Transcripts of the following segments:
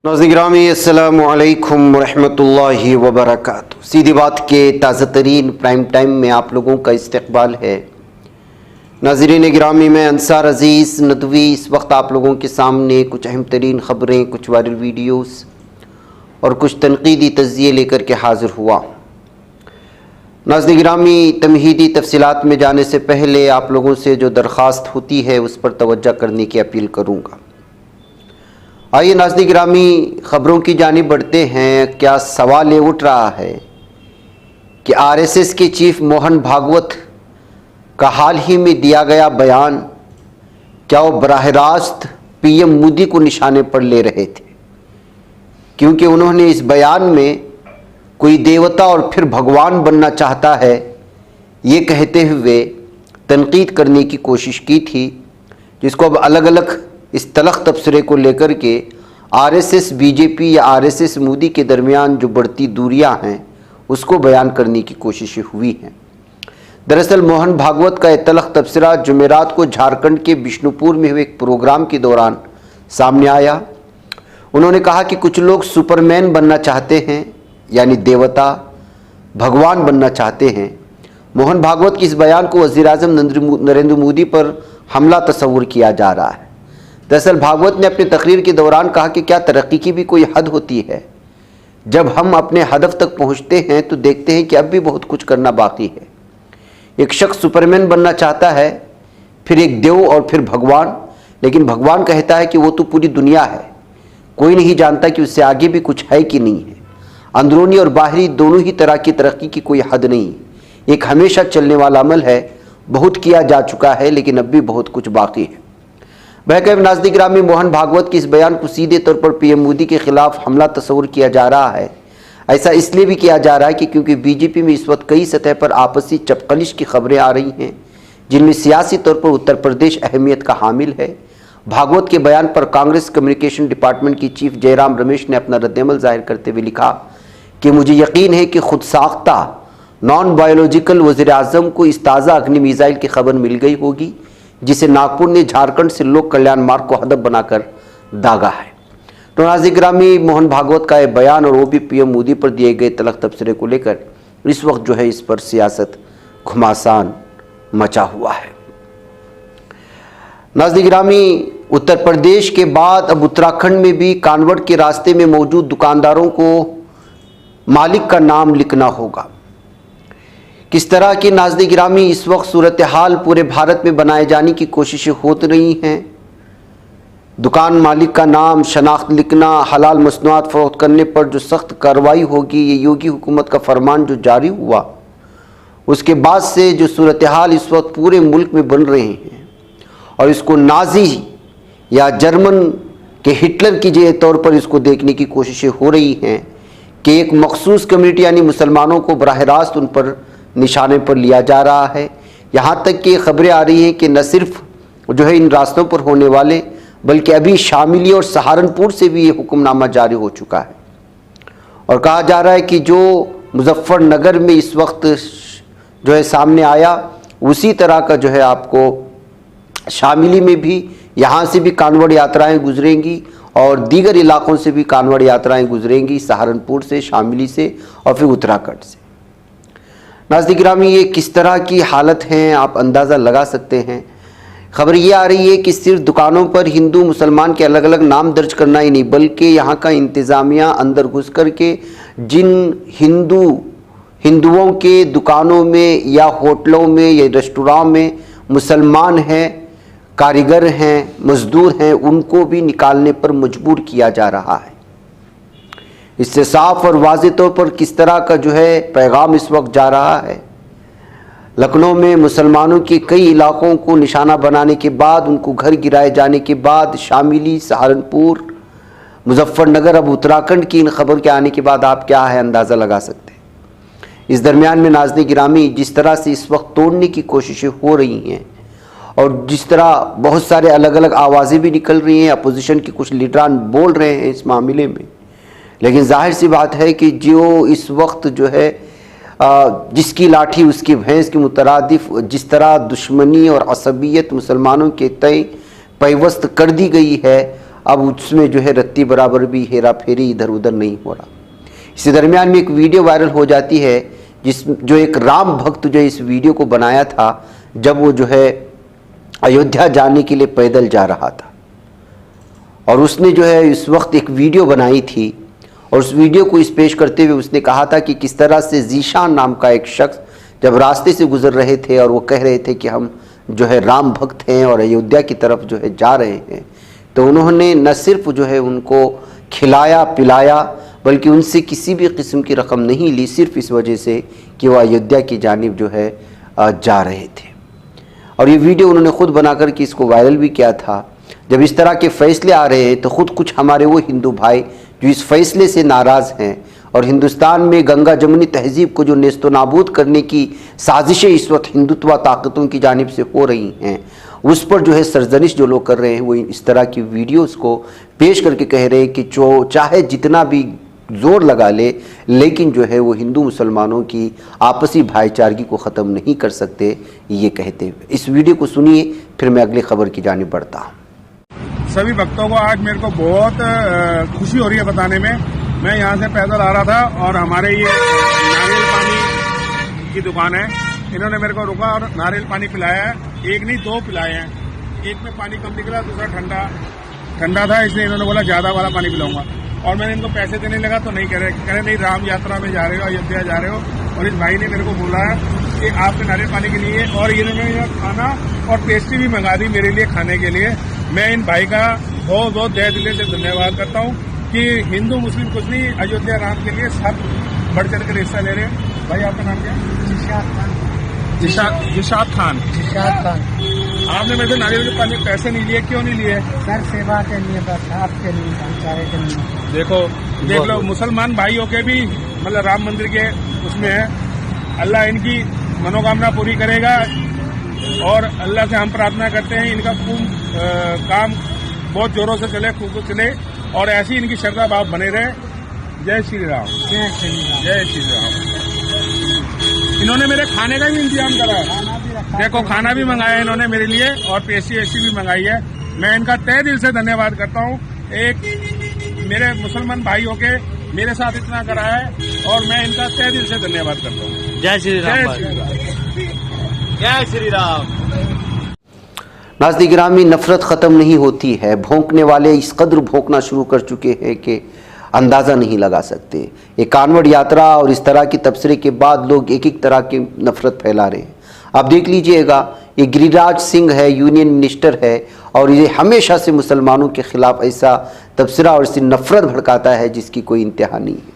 नाज़रीन गिरामी अस्सलामु अलैकुम वरहमतुल्लाहि वबरकातुहू। सीधी बात के ताज़ा तरीन प्राइम टाइम में आप लोगों का इस्तकबाल है। नाज़रीन गिरामी में अंसार अज़ीज़ नदवी इस वक्त आप लोगों के सामने कुछ अहम तरीन ख़बरें, कुछ वायरल वीडियोस और कुछ तनकीदी तज़्ज़िये लेकर के हाज़िर हुआ। नाज़रीन गिरामी, तमहीदी तफसीलात में जाने से पहले आप लोगों से जो दरख्वास्त होती है उस पर तवज्जो करने की अपील करूँगा। आइए नाज़रीन गिरामी, ख़बरों की जानिब बढ़ते हैं। क्या सवाल ये उठ रहा है कि आरएसएस के चीफ मोहन भागवत का हाल ही में दिया गया बयान, क्या वो बराह रास्त पीएम मोदी को निशाने पर ले रहे थे? क्योंकि उन्होंने इस बयान में कोई देवता और फिर भगवान बनना चाहता है ये कहते हुए तनकीद करने की कोशिश की थी, जिसको अब अलग अलग इस तलख तबसरे को लेकर के आरएसएस बीजेपी या आरएसएस मोदी के दरमियान जो बढ़ती दूरियां हैं उसको बयान करने की कोशिशें हुई हैं। दरअसल मोहन भागवत का यह तलख तबसरा जुमेरात को झारखंड के बिष्णुपुर में हुए एक प्रोग्राम के दौरान सामने आया। उन्होंने कहा कि कुछ लोग सुपरमैन बनना चाहते हैं, यानी देवता भगवान बनना चाहते हैं। मोहन भागवत के इस बयान को वज़ीर-ए-आज़म नरेंद्र मोदी पर हमला तस्वुर किया जा रहा है। दरअसल भागवत ने अपनी तकरीर के दौरान कहा कि क्या तरक्की की भी कोई हद होती है? जब हम अपने हदफ तक पहुंचते हैं तो देखते हैं कि अब भी बहुत कुछ करना बाकी है। एक शख्स सुपरमैन बनना चाहता है, फिर एक देव और फिर भगवान, लेकिन भगवान कहता है कि वो तो पूरी दुनिया है, कोई नहीं जानता कि उससे आगे भी कुछ है कि नहीं है। अंदरूनी और बाहरी दोनों ही तरह की तरक्की की कोई हद नहीं। एक हमेशा चलने वाला अमल है, बहुत किया जा चुका है लेकिन अब भी बहुत कुछ बाकी है। बहरकैफ नाज़रीन गिरामी, मोहन भागवत के इस बयान को सीधे तौर पर पीएम मोदी के खिलाफ हमला तस्वुर किया जा रहा है। ऐसा इसलिए भी किया जा रहा है कि क्योंकि बीजेपी में इस वक्त कई सतह पर आपसी चपकलिश की खबरें आ रही हैं, जिनमें सियासी तौर पर उत्तर प्रदेश अहमियत का हामिल है। भागवत के बयान पर कांग्रेस कम्युनिकेशन डिपार्टमेंट की चीफ जयराम रमेश ने अपना रद्दअमल जाहिर करते हुए लिखा कि मुझे यकीन है कि खुद साख्ता नॉन बायोलॉजिकल वज़ीर-ए-आज़म को इस ताज़ा अग्नि मिसाइल की खबर मिल गई होगी, जिसे नागपुर ने झारखंड से लोक कल्याण मार्ग को हदफ बनाकर दागा है। तो नाज़रीन गिरामी, मोहन भागवत का यह बयान और वो भी पीएम मोदी पर दिए गए तलख तबसरे को लेकर इस वक्त जो है इस पर सियासत घुमासान मचा हुआ है। नाज़रीन गिरामी, उत्तर प्रदेश के बाद अब उत्तराखंड में भी कानवड़ के रास्ते में मौजूद दुकानदारों को मालिक का नाम लिखना होगा। किस तरह की नाज़रीन गिरामी इस वक्त सूरत हाल पूरे भारत में बनाए जाने की कोशिशें होती रही हैं। दुकान मालिक का नाम, शनाख्त लिखना, हलाल मसनूआत फरोख्त करने पर जो सख्त कार्रवाई होगी, ये योगी हुकूमत का फरमान जो जारी हुआ उसके बाद से जो सूरत हाल इस वक्त पूरे मुल्क में बन रहे हैं और इसको नाजी या जर्मन के हिटलर की जे तौर पर इसको देखने की कोशिशें हो रही हैं कि एक मखसूस कम्युनिटी यानी मुसलमानों को बराह रास्त उन पर निशाने पर लिया जा रहा है। यहाँ तक कि खबरें आ रही हैं कि न सिर्फ जो है इन रास्तों पर होने वाले, बल्कि अभी शामिली और सहारनपुर से भी ये हुक्मनामा जारी हो चुका है और कहा जा रहा है कि जो मुजफ्फरनगर में इस वक्त जो है सामने आया उसी तरह का जो है आपको शामिली में भी, यहाँ से भी कानवड़ यात्राएँ गुजरेंगी और दीगर इलाकों से भी कानवड़ यात्राएँ गुजरेंगी, सहारनपुर से, शामिली से और फिर उत्तराखंड से। नाज़रीन गिरामी, ये किस तरह की हालत है आप अंदाज़ा लगा सकते हैं। खबर ये आ रही है कि सिर्फ दुकानों पर हिंदू मुसलमान के अलग अलग नाम दर्ज करना ही नहीं, बल्कि यहाँ का इंतज़ामिया अंदर घुस कर के जिन हिंदुओं के दुकानों में या होटलों में या रेस्टोरेंट में मुसलमान हैं, कारीगर हैं, मज़दूर हैं, उनको भी निकालने पर मजबूर किया जा रहा है। इससे साफ और वाज़ेह तौर पर किस तरह का जो है पैगाम इस वक्त जा रहा है। लखनऊ में मुसलमानों के कई इलाकों को निशाना बनाने के बाद, उनको घर गिराए जाने के बाद, शामिली, सहारनपुर, मुजफ्फरनगर, अब उत्तराखंड की इन खबर के आने के बाद आप क्या है अंदाज़ा लगा सकते हैं। इस दरमियान में नाज़रीन गिरामी, जिस तरह से इस वक्त तोड़ने की कोशिशें हो रही हैं और जिस तरह बहुत सारे अलग अलग आवाज़ें भी निकल रही हैं, अपोजिशन के कुछ लीडरान बोल रहे हैं इस मामले में, लेकिन जाहिर सी बात है कि जो इस वक्त जो है जिसकी लाठी उसकी भैंस की मुतरादिफ जिस तरह दुश्मनी और असबियत मुसलमानों के तय पैवस्त कर दी गई है, अब उसमें जो है रत्ती बराबर भी हेरा फेरी इधर उधर नहीं हो रहा। इसी दरमियान में एक वीडियो वायरल हो जाती है जो एक राम भक्त जो इस वीडियो को बनाया था जब वो जो है अयोध्या जाने के लिए पैदल जा रहा था, और उसने जो है इस वक्त एक वीडियो बनाई थी और उस वीडियो को इस पेश करते हुए उसने कहा था कि किस तरह से जीशान नाम का एक शख्स जब रास्ते से गुजर रहे थे और वो कह रहे थे कि हम जो है राम भक्त हैं और अयोध्या की तरफ जो है जा रहे हैं, तो उन्होंने न सिर्फ जो है उनको खिलाया पिलाया बल्कि उनसे किसी भी किस्म की रकम नहीं ली, सिर्फ इस वजह से कि वह अयोध्या की जानिब जो है जा रहे थे। और ये वीडियो उन्होंने ख़ुद बना कर के इसको वायरल भी किया था। जब इस तरह के फ़ैसले आ रहे हैं तो ख़ुद कुछ हमारे वो हिंदू भाई जो इस फैसले से नाराज़ हैं और हिंदुस्तान में गंगा जमुनी तहज़ीब को जो नेस्तो नाबूद करने की साजिशें इस वक्त हिंदुत्व ताकतों की जानिब से हो रही हैं, उस पर जो है सरजनिश जो लोग कर रहे हैं वो इस तरह की वीडियोस को पेश करके कह रहे हैं कि जो चाहे जितना भी ज़ोर लगा ले लेकिन जो है वो हिंदू मुसलमानों की आपसी भाईचारगी को ख़त्म नहीं कर सकते, ये कहते हुए। इस वीडियो को सुनिए, फिर मैं अगली खबर की जानिब बढ़ता हूँ। सभी भक्तों को आज मेरे को बहुत खुशी हो रही है बताने में। मैं यहाँ से पैदल आ रहा था और हमारे ये नारियल पानी की दुकान है, इन्होंने मेरे को रुका और नारियल पानी पिलाया है। एक नहीं दो पिलाए हैं, एक में पानी कम निकला, दूसरा ठंडा था, इसलिए इन्होंने बोला ज़्यादा वाला पानी पिलाऊंगा। और मैंने इनको पैसे देने लगा तो नहीं कह रहे नहीं राम यात्रा में जा रहे हो, अयोध्या जा रहे हो। और इस भाई ने मेरे को बोला है कि आपके नारियल पानी के लिए, और इन्होंने खाना और पेस्ट्री भी मंगा दी मेरे लिए खाने के लिए। मैं इन भाई का बहुत बहुत तहे दिल से धन्यवाद करता हूँ कि हिंदू मुस्लिम कुछ नहीं, अयोध्या राम के लिए सब बढ़ चढ़ कर हिस्सा ले रहे हैं। भाई आपका नाम क्या है? जिशाद खान। आपने मेरे से नारियल के पानी पैसे नहीं लिए, क्यों नहीं लिए? सर सेवा के लिए, बस आपके लिए, भाईचारे के लिए। देख लो मुसलमान भाइयों के भी मतलब राम मंदिर के उसमें है। अल्लाह इनकी मनोकामना पूरी करेगा और अल्लाह से हम प्रार्थना करते हैं इनका काम बहुत जोरों से चले, खूब चले और ऐसी इनकी श्रद्धा भाव बने रहे। जय श्री राम। जय श्री राम। जय श्री राम। इन्होंने मेरे खाने का भी इंतजाम करा है, देखो खाना भी मंगाया इन्होंने मेरे लिए और पेस्ट्री भी मंगाई है। मैं इनका तहे दिल से धन्यवाद करता हूँ। एक मेरे मुसलमान भाइयों के मेरे साथ इतना करा है और मैं इनका तहे दिल से धन्यवाद करता हूँ। जय श्री राम। जय श्री राम। जय श्री राम। नाज़रीन गिरामी, नफरत ख़त्म नहीं होती है। भौंकने वाले इस कदर भौंकना शुरू कर चुके हैं कि अंदाज़ा नहीं लगा सकते। ये कानवड़ यात्रा और इस तरह की तबसरे के बाद लोग एक एक तरह की नफरत फैला रहे हैं। आप देख लीजिएगा, ये गिरिराज सिंह है, यूनियन मिनिस्टर है, और ये हमेशा से मुसलमानों के ख़िलाफ़ ऐसा तबसरा और इससे नफरत भड़काता है जिसकी कोई इंतहा नहीं है।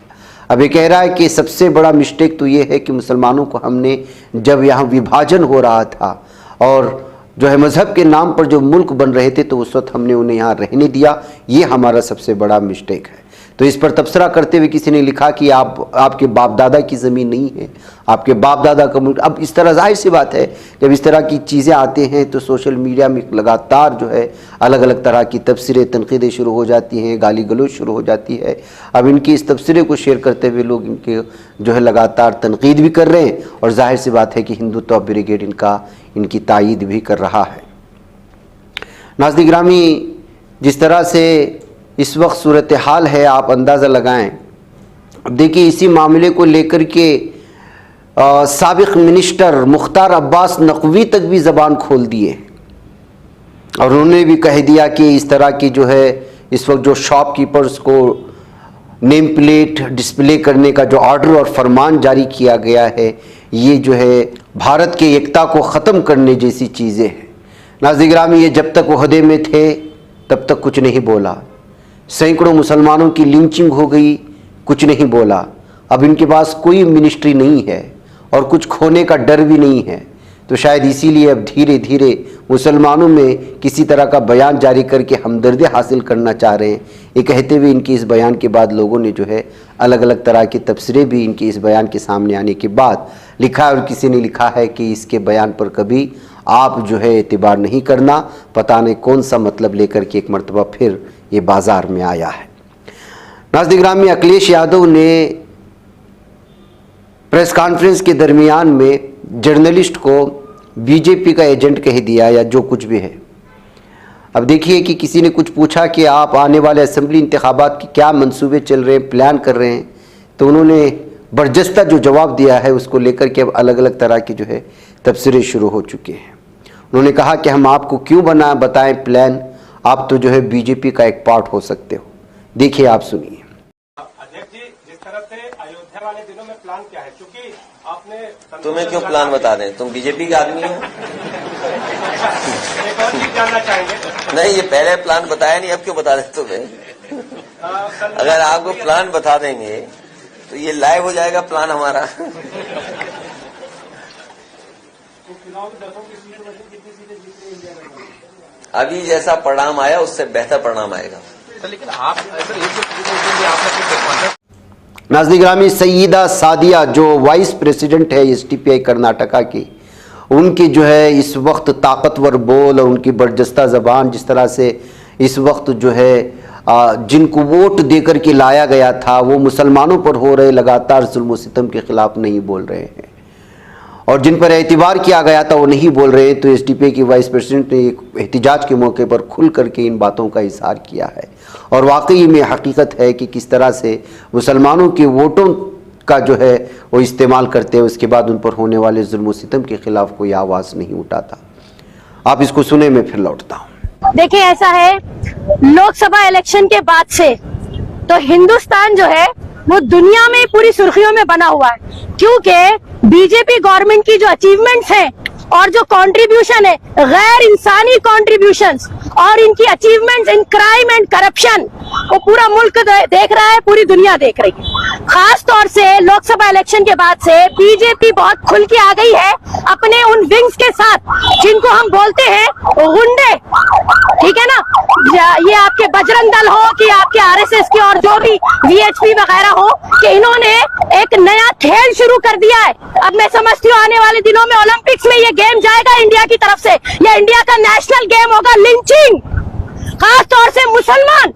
अब ये कह रहा है कि सबसे बड़ा मिस्टेक तो ये है कि मुसलमानों को हमने जब यहाँ विभाजन हो रहा था और जो है मज़हब के नाम पर जो मुल्क बन रहे थे तो उस वक्त हमने उन्हें यहाँ रहने दिया, ये हमारा सबसे बड़ा मिस्टेक है। तो इस पर तबसरा करते हुए किसी ने लिखा कि आपके बाप दादा की ज़मीन नहीं है, आपके बाप दादा का मुल्क। अब इस तरह जाहिर सी बात है जब इस तरह की चीज़ें आती हैं तो सोशल मीडिया में लगातार जो है अलग अलग तरह की तबसरे तनकीदें शुरू हो जाती हैं, गाली गलौज शुरू हो जाती है। अब इनकी इस तबसरे को शेयर करते हुए लोग इनके जो है लगातार तनकीद भी कर रहे हैं और जाहिर सी बात है कि हिंदुत्व ब्रिगेड इनकी तायीद भी कर रहा है। नाज़रीन गिरामी, जिस तरह से इस वक्त सूरत हाल है आप अंदाज़ा लगाएं। अब देखिए, इसी मामले को लेकर के साबिक़ मिनिस्टर मुख्तार अब्बास नकवी तक भी ज़बान खोल दिए और उन्होंने भी कह दिया कि इस तरह की जो है इस वक्त जो शॉपकीपर्स को नेम प्लेट डिस्प्ले करने का जो ऑर्डर और फरमान जारी किया गया है, ये जो है भारत के एकता को ख़त्म करने जैसी चीज़ें हैं। नाज़रीन गिरामी, ये जब तक ओहदे में थे तब तक कुछ नहीं बोला। सैकड़ों मुसलमानों की लिंचिंग हो गई, कुछ नहीं बोला। अब इनके पास कोई मिनिस्ट्री नहीं है और कुछ खोने का डर भी नहीं है, तो शायद इसीलिए अब धीरे धीरे मुसलमानों में किसी तरह का बयान जारी करके हमदर्दी हासिल करना चाह रहे हैं। ये कहते हुए इनके इस बयान के बाद लोगों ने जो है अलग अलग तरह के तबसरे भी इनके इस बयान के सामने आने के बाद लिखा है और किसी ने लिखा है कि इसके बयान पर कभी आप जो है एतबार नहीं करना, पता नहीं कौन सा मतलब लेकर के एक मरतबा फिर ये बाज़ार में आया है। नाज़रीन गिरामी, अखिलेश यादव ने प्रेस कॉन्फ्रेंस के दरमियान में जर्नलिस्ट को बीजेपी का एजेंट कह दिया या जो कुछ भी है। अब देखिए कि किसी ने कुछ पूछा कि आप आने वाले असेंबली इंतखाबात के क्या मंसूबे चल रहे हैं, प्लान कर रहे हैं, तो उन्होंने बरजस्ता जो जवाब दिया है उसको लेकर के अब अलग अलग तरह की जो है तबसरे शुरू हो चुके हैं। उन्होंने कहा कि हम आपको क्यों बताएं प्लान, आप तो जो है बीजेपी का एक पार्ट हो सकते हो। देखिए, आप सुनिए। अध्यक्ष जी, जिस तरह से अयोध्या वाले दिनों में प्लान क्या है, क्योंकि आपने तुम्हें क्यों प्लान बता दें, तुम बीजेपी के आदमी हो। एक और चीज जानना चाहेंगे। नहीं, ये पहले प्लान बताया नहीं, अब क्यों बता दें तुम्हें। अगर आपको प्लान बता देंगे तो ये लाइव हो जाएगा प्लान हमारा। अभी जैसा परिणाम आया उससे बेहतर परिणाम आएगा। लेकिन आप आपने नाज़रीन ग्रामी, सईदा सादिया जो वाइस प्रेसिडेंट है एसडीपीआई कर्नाटका की, उनकी जो है इस वक्त ताकतवर बोल और उनकी बरजस्ता ज़बान, जिस तरह से इस वक्त जो है जिनको वोट देकर के लाया गया था वो मुसलमानों पर हो रहे लगातार जुल्म सितम के खिलाफ नहीं बोल रहे हैं, और जिन पर एतबार किया गया था वो नहीं बोल रहे हैं। तो एसडीपीआई की वाइस प्रेसिडेंट ने एक एहतिजाज के मौके पर खुल करके इन बातों का इजहार किया है, और वाकई में हकीकत है कि किस तरह से मुसलमानों के वोटों का जो है वो इस्तेमाल करते हैं, उसके बाद उन पर होने वाले जुल्म सितम के खिलाफ कोई आवाज़ नहीं उठाता। आप इसको सुने, मैं फिर लौटता हूँ। देखिए, ऐसा है, लोकसभा इलेक्शन के बाद से तो हिंदुस्तान जो है वो दुनिया में पूरी सुर्खियों में बना हुआ है, क्योंकि बीजेपी गवर्नमेंट की जो अचीवमेंट्स हैं और जो कंट्रीब्यूशन है, गैर इंसानी कंट्रीब्यूशंस और इनकी achievements in crime and corruption, वो पूरा मुल्क देख रहा है, पूरी दुनिया देख रही है। खास तौर से लोकसभा इलेक्शन के बाद से बीजेपी बहुत खुल के आ गई है अपने उन विंग्स के साथ जिनको हम बोलते हैं गुंडे, ठीक है ना। ये आपके बजरंग दल हो कि आपके आरएसएस के और जो भी वीएचपी वगैरह हो, कि इन्होंने एक नया खेल शुरू कर दिया है। अब मैं समझती हूँ आने वाले दिनों में ओलंपिक्स में ये गेम जाएगा इंडिया की तरफ से, या इंडिया का नेशनल गेम होगा लिंचिंग। खास तौर से मुसलमान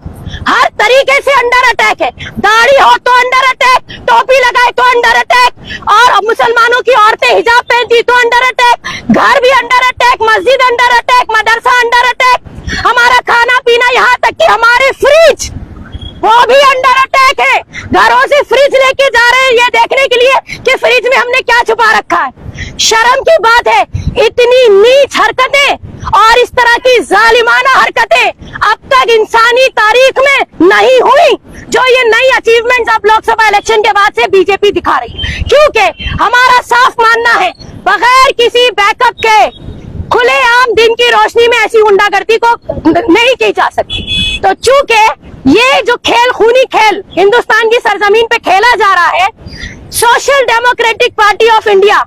हर तरीके से अंडर अटैक है, दाढ़ी हो तो अंडर अटैक, टोपी लगाए तो अंडर अटैक, और मुसलमानों की औरतें हिजाब पहनती तो अंडर अटैक, घर भी अंडर अटैक, मस्जिद अंडर अटैक, मदरसा अंडर अटैक, हमारा खाना पीना, यहाँ तक कि हमारे फ्रिज वो भी अंडर अटैक है। घरों से फ्रिज लेके जा रहे हैं ये देखने के लिए कि फ्रिज में हमने क्या छुपा रखा है। शर्म की बात है, इतनी नीच हरकतें और इस तरह की जालिमाना हरकतें अब तक इंसानी तारीख में नहीं हुई, जो ये नई अचीवमेंट्स अब लोकसभा इलेक्शन के बाद से बीजेपी दिखा रही है। क्योंकि हमारा साफ मानना है, बगैर किसी बैकअप के खुलेआम दिन की रोशनी में ऐसी गुंडागर्दी को नहीं की जा सकती। तो चूंकि ये जो खेल, खूनी खेल हिंदुस्तान की सरजमीन पे खेला जा रहा है, social democratic party of India,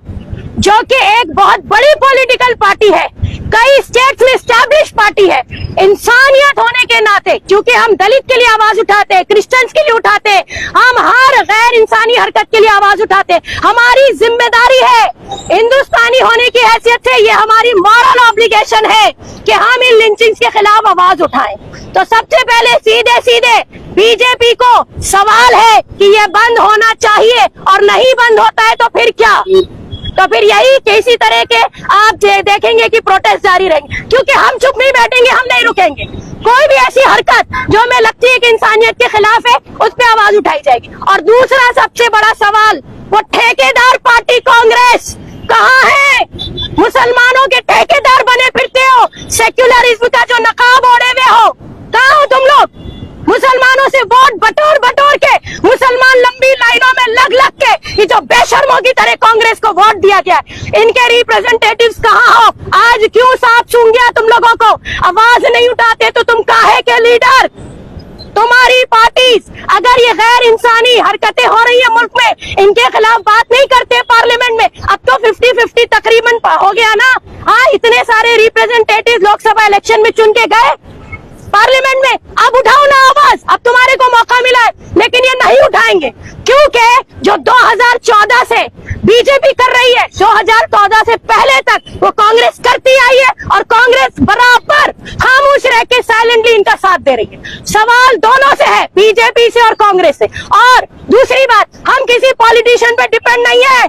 जो कि एक बहुत बड़ी पॉलिटिकल पार्टी है, कई स्टेट्स में एस्टैब्लिश पार्टी है, इंसानियत होने के नाते, क्योंकि हम दलित के लिए आवाज उठाते हैं, क्रिश्चियंस के लिए उठाते हैं, हम हर गैर इंसानी हरकत के लिए आवाज उठाते हैं, हमारी जिम्मेदारी है हिंदुस्तानी होने की हैसियत से, ये हमारी मॉरल ऑब्लिगेशन है कि हम इन लिंचिंग्स के खिलाफ आवाज उठाएं। तो सबसे पहले सीधे सीधे बीजेपी को सवाल है कि ये बंद होना चाहिए, और नहीं बंद होता है तो फिर क्या? तो फिर यही किसी तरह के आप देखेंगे कि प्रोटेस्ट जारी रहेंगे, क्योंकि हम चुप नहीं बैठेंगे, हम नहीं रुकेंगे। कोई भी ऐसी हरकत जो हमें लगती है कि इंसानियत के खिलाफ है, उस पर आवाज उठाई जाएगी। और दूसरा सबसे बड़ा सवाल, वो ठेकेदार पार्टी कांग्रेस कहाँ है? मुसलमानों के ठेकेदार बने फिरते हो, सेक्युलरिज्म का जो नकाब ओढ़े हुए हो, कहाँ हो तुम लोग? मुसलमानों से वोट बटोर बटोर के, मुसलमान लंबी लाइनों में लग लग के, ये जो बेशर्मों की तरह कांग्रेस को वोट दिया गया, इनके रिप्रेजेंटेटिव्स कहाँ हो? आज क्यों सांप सूंघ गया तुम लोगों को? आवाज नहीं उठाते तो तुम काहे के लीडर? तुम्हारी पार्टीज अगर ये गैर इंसानी हरकतें हो रही है मुल्क में, इनके खिलाफ बात नहीं करते पार्लियामेंट में। अब तो 50-50 तकरीबन हो गया ना। हाँ, इतने सारे रिप्रेजेंटेटिव लोकसभा इलेक्शन में चुन के गए पार्लियामेंट में, अब उठाओ ना आवाज, अब तुम्हारे को मौका मिला है, लेकिन ये नहीं उठाएंगे, क्योंकि जो 2014 से बीजेपी कर रही है, 2014 से पहले तक वो कांग्रेस करती आई है, और कांग्रेस बराबर खामोश रह के साइलेंटली इनका साथ दे रही है। सवाल दोनों से है, बीजेपी से और कांग्रेस से। और दूसरी बात, हम किसी पॉलिटिशियन पे डिपेंड नहीं है,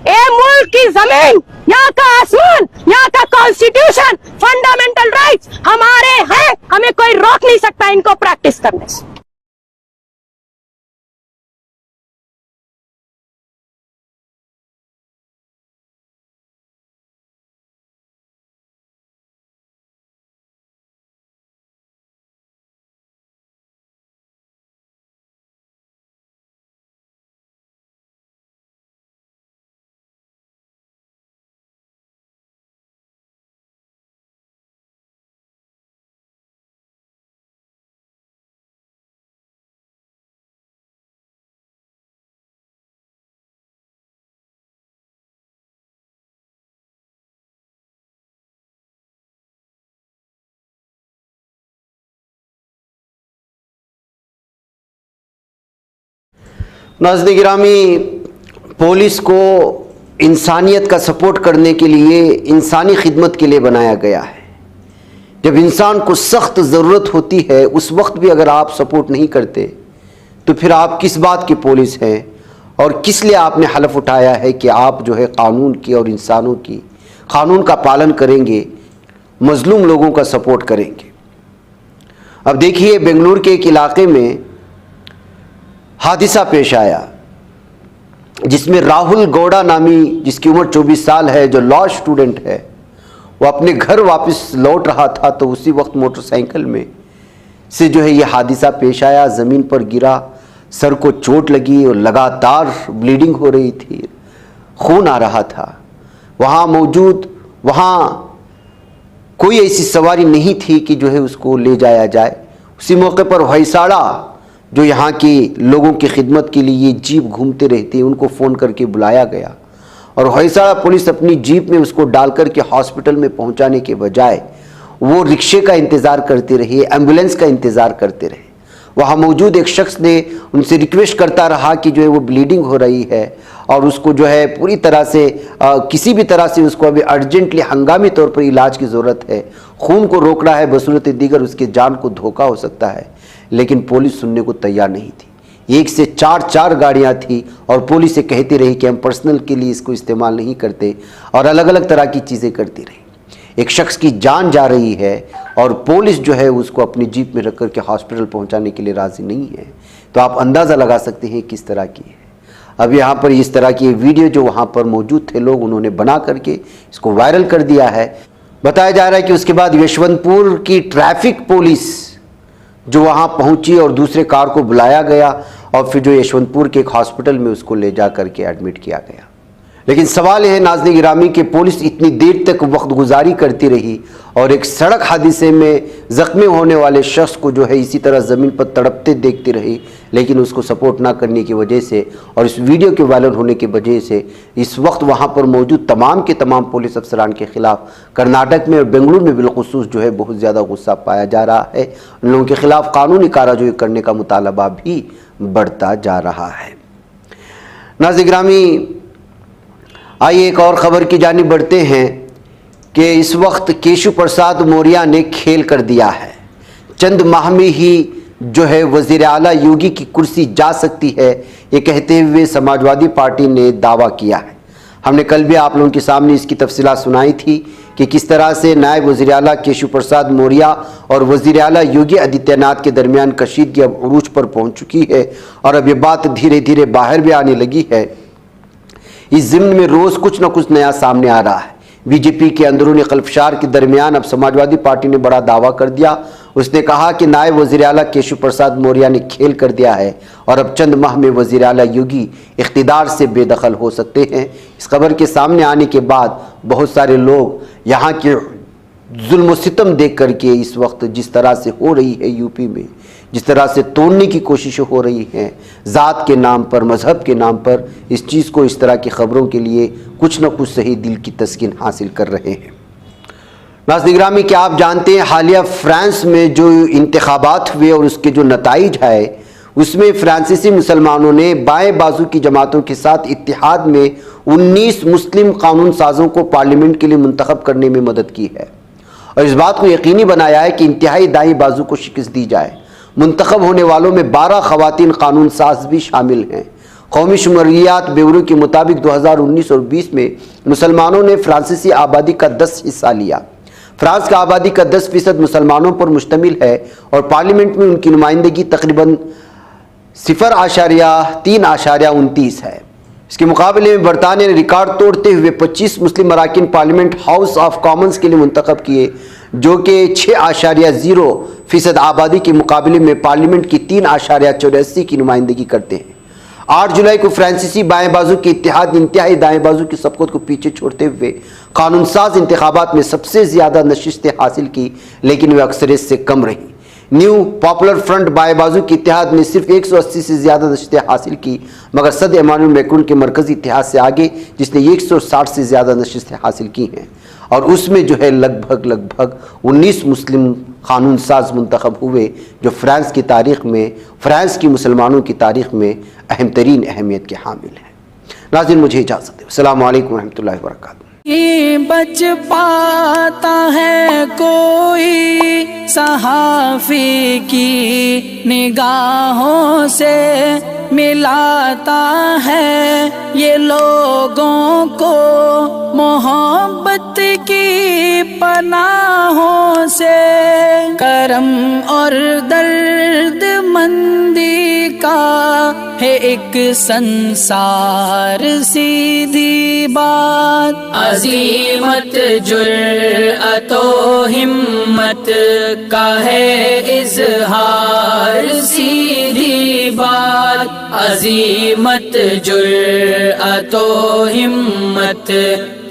ये मुल्क की जमीन, यहाँ का आसमान, यहाँ का कॉन्स्टिट्यूशन, फंडामेंटल राइट्स हमारे हैं, हमें कोई रोक नहीं सकता इनको प्रैक्टिस करने से। नाज़रीन गिरामी, पुलिस को इंसानियत का सपोर्ट करने के लिए, इंसानी खिदमत के लिए बनाया गया है। जब इंसान को सख्त ज़रूरत होती है उस वक्त भी अगर आप सपोर्ट नहीं करते तो फिर आप किस बात की पुलिस हैं और किस लिए आपने हलफ उठाया है कि आप जो है कानून की और इंसानों की, कानून का पालन करेंगे, मजलूम लोगों का सपोर्ट करेंगे। अब देखिए, बेंगलुरु के एक इलाके में हादिसा पेश आया जिसमें राहुल गौड़ा नामी, जिसकी उम्र 24 साल है, जो लॉ स्टूडेंट है, वो अपने घर वापस लौट रहा था तो उसी वक्त मोटरसाइकिल में से जो है ये हादिसा पेश आया। ज़मीन पर गिरा, सर को चोट लगी और लगातार ब्लीडिंग हो रही थी, खून आ रहा था। वहाँ कोई ऐसी सवारी नहीं थी कि जो है उसको ले जाया जाए। उसी मौके पर होयसाड़ा, जो यहाँ के लोगों की खिदमत के लिए जीप घूमते रहती है, उनको फ़ोन करके बुलाया गया और होयसाड़ा पुलिस अपनी जीप में उसको डाल करके हॉस्पिटल में पहुँचाने के बजाय वो रिक्शे का इंतज़ार करते रहे, एम्बुलेंस का इंतज़ार करते रहे। वहाँ मौजूद एक शख्स ने उनसे रिक्वेस्ट करता रहा कि जो है वो ब्लीडिंग हो रही है और उसको जो है पूरी तरह से किसी भी तरह से उसको अभी अर्जेंटली हंगामी तौर पर इलाज की ज़रूरत है, खून को रोकना है, बसूरत दीगर उसके जान को धोखा हो सकता है। लेकिन पुलिस सुनने को तैयार नहीं थी। 1 से 4 गाड़ियाँ थी और पुलिस से कहती रही कि हम पर्सनल के लिए इसको इस्तेमाल नहीं करते और अलग अलग तरह की चीज़ें करती रही। एक शख्स की जान जा रही है और पुलिस जो है उसको अपनी जीप में रख कर के हॉस्पिटल पहुंचाने के लिए राज़ी नहीं है, तो आप अंदाज़ा लगा सकते हैं किस तरह की है। अब यहाँ पर इस तरह की वीडियो जो वहाँ पर मौजूद थे लोग, उन्होंने बना करके इसको वायरल कर दिया है। बताया जा रहा है कि उसके बाद यशवंतपुर की ट्रैफिक पुलिस जो वहाँ पहुँची और दूसरे कार को बुलाया गया और फिर जो यशवंतपुर के एक हॉस्पिटल में उसको ले जा करके एडमिट किया गया। लेकिन सवाल यह है नाज़रीन गिरामी कि पुलिस इतनी देर तक वक्त गुजारी करती रही और एक सड़क हादसे में ज़ख्मी होने वाले शख्स को जो है इसी तरह ज़मीन पर तड़पते देखती रही, लेकिन उसको सपोर्ट ना करने की वजह से और इस वीडियो के वायरल होने की वजह से इस वक्त वहाँ पर मौजूद तमाम के तमाम पुलिस अफसरान के ख़िलाफ़ कर्नाटक में और बेंगलुरु में बिलखुसूस जो है बहुत ज़्यादा गुस्सा पाया जा रहा है। उन लोगों के ख़िलाफ़ कानूनी कार्रवाई करने का मुतालबा भी बढ़ता जा रहा है। नाज़रीन गिरामी, आइए एक और ख़बर की जानिब बढ़ते हैं कि इस वक्त केशव प्रसाद मौर्य ने खेल कर दिया है। चंद माह में ही जो है वज़ीर आला योगी की कुर्सी जा सकती है, ये कहते हुए समाजवादी पार्टी ने दावा किया है। हमने कल भी आप लोगों के सामने इसकी तफसीलात सुनाई थी कि किस तरह से नायब वज़ीर आला केशव प्रसाद मौर्य और वज़ीर आला योगी आदित्यनाथ के दरमियान कशीदगी अब उरूज पर पहुँच चुकी है और अब ये बात धीरे धीरे बाहर भी आने लगी है। इस ज़िम्न में रोज़ कुछ न कुछ नया सामने आ रहा है। बीजेपी के अंदरूनी खलफशार के दरमियान अब समाजवादी पार्टी ने बड़ा दावा कर दिया। उसने कहा कि नायब वज़ीर आला केशव प्रसाद मौर्य ने खेल कर दिया है और अब चंद माह में वज़ीर आला योगी इख्तिदार से बेदखल हो सकते हैं। इस खबर के सामने आने के बाद बहुत सारे लोग यहाँ के जुल्म सितम देख करके इस वक्त जिस तरह से हो रही है यूपी में, जिस तरह से तोड़ने की कोशिश हो रही हैं ज़ात के नाम पर, मज़हब के नाम पर, इस चीज़ को, इस तरह की ख़बरों के लिए कुछ न कुछ सही दिल की तस्कीन हासिल कर रहे हैं। नाज़रीन गिरामी, क्या आप जानते हैं हालिया फ्रांस में जो इंतखाबात हुए और उसके जो नताइज आए उसमें फ्रांसीसी मुसलमानों ने बाएं बाजू की जमातों के साथ इत्तिहाद में 19 मुस्लिम कानून साजों को पार्लियामेंट के लिए मुंतखब करने में मदद की है और इस बात को यकीनी बनाया है कि इंतहाई दाईं बाजू को शिकस्त दी जाए। मुंतखब होने वालों में 12 ख़वातीन कानून साज भी शामिल हैं। कौमी शुमारियात ब्यूरो के मुताबिक 2019 और 20 में मुसलमानों ने फ्रांसीसी आबादी का 10 हिस्सा लिया। फ्रांस का आबादी का 10% मुसलमानों पर मुश्तमिल है और पार्लियामेंट में उनकी नुमाइंदगी तकरीबन 0.329 है। इसके मुकाबले में बरतानिया ने रिकॉर्ड तोड़ते हुए 25 मुस्लिम अरकान पार्लियामेंट हाउस ऑफ कॉमन्स के लिए मुंतखब किए, जो कि 6.0% आबादी के मुकाबले में पार्लियामेंट की 3.84 की नुमाइंदगी करते हैं। 8 जुलाई को फ्रांसीसी बाएं बाजू के इत्तेहाद इंतहाई दाएं बाजू की सबकत को पीछे छोड़ते हुए कानून साज इंतखाबात में सबसे ज्यादा नशिस्तें हासिल की, लेकिन वे अक्सरियत से कम रही। न्यू पॉपुलर फ्रंट बाएं बाजू के इत्तेहाद ने सिर्फ 180 से ज्यादा नशिस्तें हासिल की, मगर सदर इमानुएल मैक्रोन के मरकजी इत्तेहाद से आगे, जिसने 160 से ज्यादा नशिस्तें हासिल की हैं, और उसमें जो है लगभग 19 मुस्लिम कानून साज मुंतखब हुए, जो फ्रांस की तारीख में, फ्रांस की मुसलमानों की तारीख में अहम तरीन अहमियत के हामिल हैं। नाज़रीन, मुझे इजाज़त दें। अस्सलाम वालेकुम रहमतुल्लाहि व बरकातहू। बच पाता है कोई सहाफ़ी की निगाहों से, मिलाता है ये लोगों को मोहब्बत की पनाहों से। करम और दर्दमंदी का है एक संसार, सीधी बात। अज़ीमत जुर्अतो हिम्मत का है इज़हार, सीधी बात। अज़ीमत जुर्अतो हिम्मत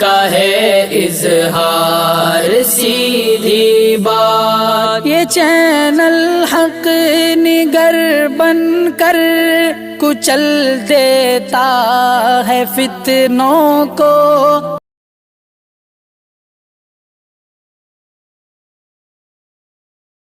का है इज़हार, सीधी बात। ये चैनल हक निगर बनकर कुचल देता है फितनों को।